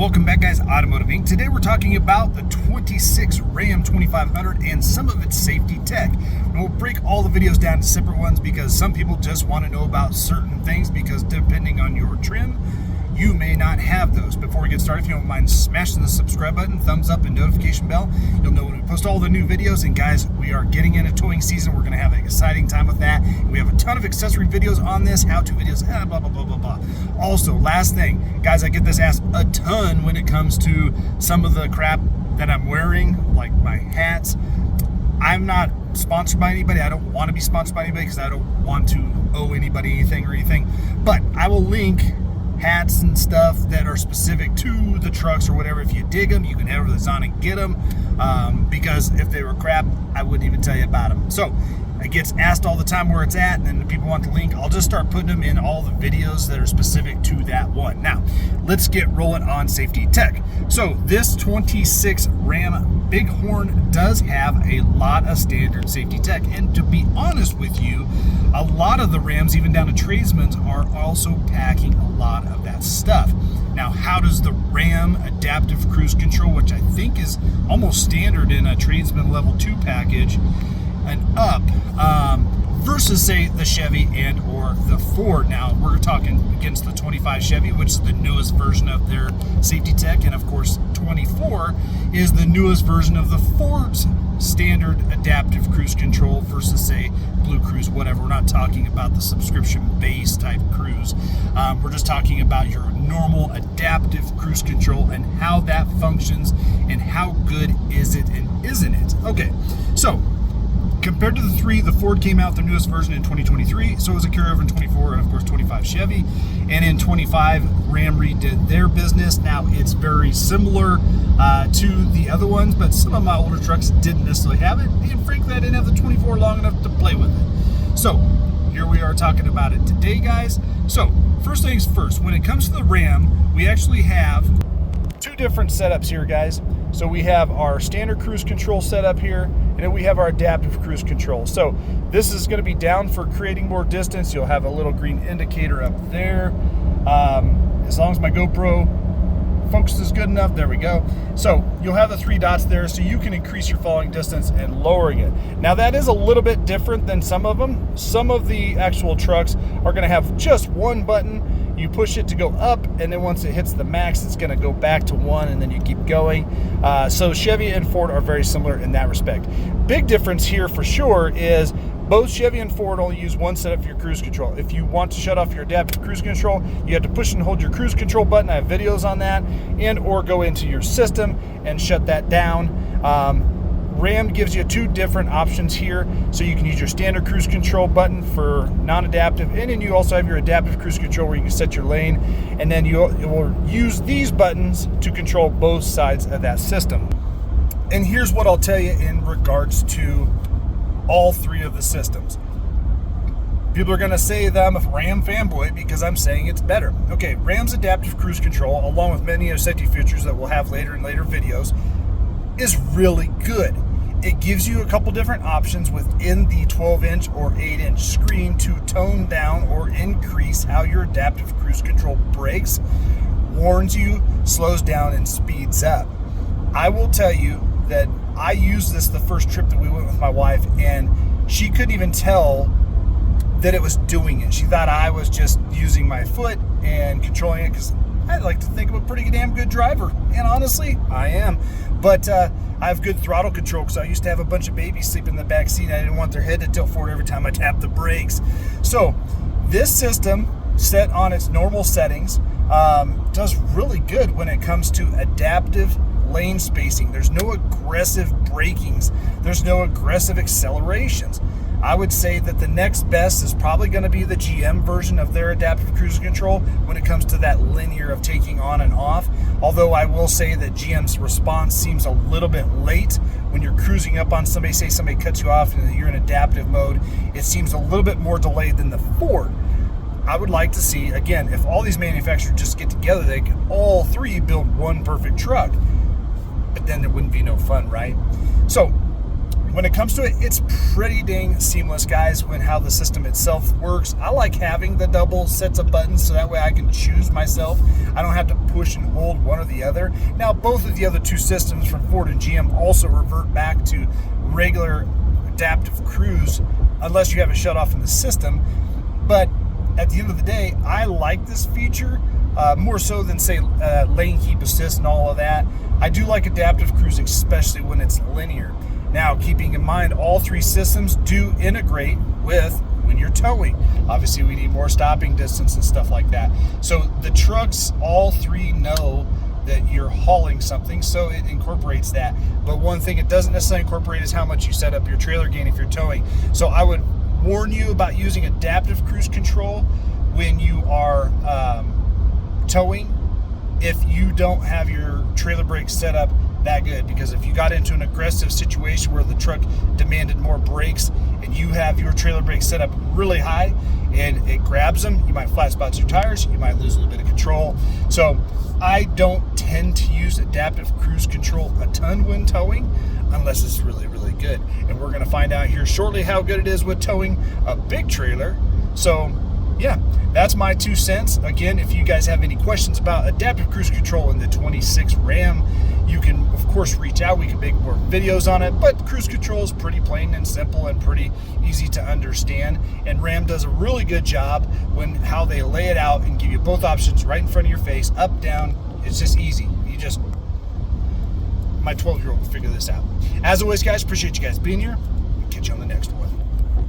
Welcome back, guys. Automotive Inc. Today we're talking about the 26 Ram 2500 and some of its safety tech. And we'll break all the videos down to separate ones because some people just want to know about certain things because depending on your trim, you may not have those. Before we get started, if you don't mind smashing the subscribe button, thumbs up, and notification bell, you'll know when we post all the new videos. And guys, we are getting into towing season. We're going to have an exciting time with that. And we have a ton of accessory videos on this, how-to videos, blah, blah, blah, blah, blah. Also, last thing, guys, I get this asked a ton when it comes to some of the crap that I'm wearing, like my hats. I'm not sponsored by anybody. I don't want to be sponsored by anybody because I don't want to owe anybody anything. But I will link hats and stuff that are specific to the trucks or whatever. If you dig them, you can head over to the Zon and get them, because if they were crap, I wouldn't even tell you about them. So it gets asked all the time where it's at, and then the people want the link. I'll just start putting them in all the videos that are specific to that one. Now, let's get rolling on safety tech. So this 26 Ram Bighorn does have a lot of standard safety tech, and to be honest with you, a lot of the Rams, even down to tradesmen's, are also packing a lot of that stuff. Now, how does the Ram adaptive cruise control, which I think is almost standard in a tradesman level 2 package and up, versus say the Chevy and or the Ford? Now we're talking against the 25 Chevy, which is the newest version of their safety tech, and of course 24 is the newest version of the Ford's standard adaptive cruise control versus say Blue Cruise, whatever. We're not talking about the subscription base type cruise. We're just talking about your normal adaptive cruise control and how that functions and how good is it and isn't it. Okay, so compared to the three, the Ford came out, the newest version, in 2023. So was a carryover in 24 and, of course, 25 Chevy. And in 25, Ram redid their business. Now, it's very similar to the other ones, but some of my older trucks didn't necessarily have it. And frankly, I didn't have the 24 long enough to play with it. So here we are talking about it today, guys. So first things first, when it comes to the Ram, we actually have two different setups here, guys. So we have our standard cruise control setup here, and then we have our adaptive cruise control. So this is going to be down for creating more distance. You'll have a little green indicator up there. As long as my GoPro focus is good enough, there we go. So you'll have the 3 dots there, so you can increase your following distance and lowering it. Now that is a little bit different than some of them. Some of the actual trucks are going to have just one button. You push it to go up, and then once it hits the max, it's going to go back to 1, and then you keep going. So Chevy and Ford are very similar in that respect. Big difference here for sure is both Chevy and Ford only use one setup for your cruise control. If you want to shut off your adaptive cruise control, you have to push and hold your cruise control button. I have videos on that, and or go into your system and shut that down. Ram gives you 2 different options here. So you can use your standard cruise control button for non-adaptive, and then you also have your adaptive cruise control where you can set your lane, and then you will use these buttons to control both sides of that system. And here's what I'll tell you in regards to all 3 of the systems. People are going to say that I'm a Ram fanboy because I'm saying it's better. Okay, Ram's adaptive cruise control, along with many other safety features that we'll have later in later videos, is really good. It gives you a couple different options within the 12-inch or 8-inch screen to tone down or increase how your adaptive cruise control brakes, warns you, slows down, and speeds up. I will tell you that I used this the first trip that we went with my wife, and she couldn't even tell that it was doing it. She thought I was just using my foot and controlling it because I like to think I'm a pretty damn good driver, and honestly, I am. But I have good throttle control because I used to have a bunch of babies sleep in the back seat. I didn't want their head to tilt forward every time I tapped the brakes. So this system, set on its normal settings, does really good when it comes to adaptive lane spacing. There's no aggressive brakings. There's no aggressive accelerations. I would say that the next best is probably going to be the GM version of their adaptive cruise control when it comes to that linear of taking on and off. Although I will say that GM's response seems a little bit late when you're cruising up on somebody, say somebody cuts you off and you're in adaptive mode. It seems a little bit more delayed than the Ford. I would like to see, again, if all these manufacturers just get together, they could all 3 build one perfect truck. But then there wouldn't be no fun, right? So When it comes to it, it's pretty dang seamless, guys, when how the system itself works. I like having the double sets of buttons so that way I can choose myself. I don't have to push and hold one or the other. Now, both of the other two systems from Ford and GM also revert back to regular adaptive cruise unless you have it shut off in the system. But at the end of the day, I like this feature more so than, say, lane keep assist and all of that. I do like adaptive cruise, especially when it's linear. Now, keeping in mind, all three systems do integrate with when you're towing. Obviously, we need more stopping distance and stuff like that. So the trucks, all three know that you're hauling something, so it incorporates that. But one thing it doesn't necessarily incorporate is how much you set up your trailer gain if you're towing. So I would warn you about using adaptive cruise control when you are towing if you don't have your trailer brakes set up that good, because if you got into an aggressive situation where the truck demanded more brakes and you have your trailer brakes set up really high and it grabs them, you might flat spot your tires, you might lose a little bit of control. So I don't tend to use adaptive cruise control a ton when towing unless it's really, really good. And we're going to find out here shortly how good it is with towing a big trailer. So yeah, that's my 2 cents. Again, if you guys have any questions about adaptive cruise control in the 26 Ram, you can, of course, reach out. We can make more videos on it, but cruise control is pretty plain and simple and pretty easy to understand. And Ram does a really good job when how they lay it out and give you both options right in front of your face, up, down. It's just easy. My 12-year-old will figure this out. As always, guys, appreciate you guys being here. Catch you on the next one.